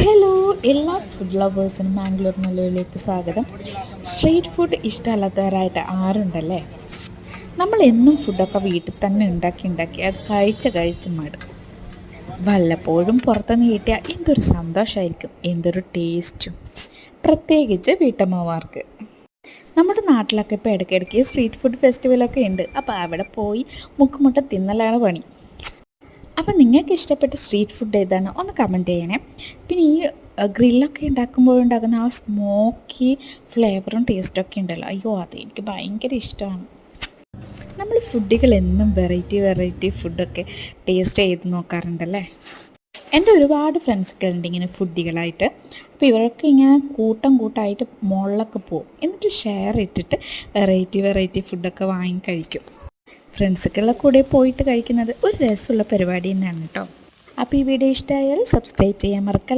Hello, എല്ലാ food ലവേഴ്സിനും Mangalore മലയിലേക്ക് സ്വാഗതം. സ്ട്രീറ്റ് ഫുഡ് ഇഷ്ടമല്ലാത്തവരായിട്ട് ആരുണ്ടല്ലേ? നമ്മൾ എന്നും ഫുഡൊക്കെ വീട്ടിൽ തന്നെ ഉണ്ടാക്കി അത് കഴിച്ച് മടുക്കും. വല്ലപ്പോഴും പുറത്തുനിന്ന് കിട്ടിയാൽ എന്തൊരു സന്തോഷമായിരിക്കും, എന്തൊരു ടേസ്റ്റും, പ്രത്യേകിച്ച് വീട്ടമ്മമാർക്ക്. നമ്മുടെ നാട്ടിലൊക്കെ ഇപ്പോൾ ഇടയ്ക്കിടയ്ക്ക് സ്ട്രീറ്റ് ഫുഡ് ഫെസ്റ്റിവലൊക്കെ ഉണ്ട്. അപ്പോൾ അവിടെ പോയി മുക്കുമുട്ട തിന്നലാണ് പണി. അപ്പം നിങ്ങൾക്ക് ഇഷ്ടപ്പെട്ട സ്ട്രീറ്റ് ഫുഡ് ഏതാണ് ഒന്ന് കമൻറ്റ് ചെയ്യണേ. പിന്നെ ഈ ഗ്രില്ലൊക്കെ ഉണ്ടാക്കുമ്പോഴുണ്ടാകുന്ന ആ സ്മോക്കി ഫ്ലേവറും ടേസ്റ്റൊക്കെ ഉണ്ടല്ലോ, അയ്യോ അത് എനിക്ക് ഭയങ്കര ഇഷ്ടമാണ്. നമ്മൾ ഫുഡുകൾ എന്നും വെറൈറ്റി ഫുഡൊക്കെ ടേസ്റ്റ് ചെയ്ത് നോക്കാറുണ്ടല്ലേ. എൻ്റെ ഒരുപാട് ഫ്രണ്ട്സൊക്കെ ഉണ്ട് ഇങ്ങനെ ഫുഡികളായിട്ട്. അപ്പോൾ ഇവരൊക്കെ ഇങ്ങനെ കൂട്ടായിട്ട് മുകളിലൊക്കെ പോകും, എന്നിട്ട് ഷെയർ ഇട്ടിട്ട് വെറൈറ്റി ഫുഡൊക്കെ വാങ്ങി കഴിക്കും. ഫ്രണ്ട്സൊക്കെയുള്ള കൂടെ പോയിട്ട് കഴിക്കുന്നത് ഒരു രസമുള്ള പരിപാടി തന്നെയാണ് കേട്ടോ. അപ്പോൾ ഈ വീഡിയോ ഇഷ്ടമായാൽ സബ്സ്ക്രൈബ് ചെയ്യാൻ മറക്കല്ല.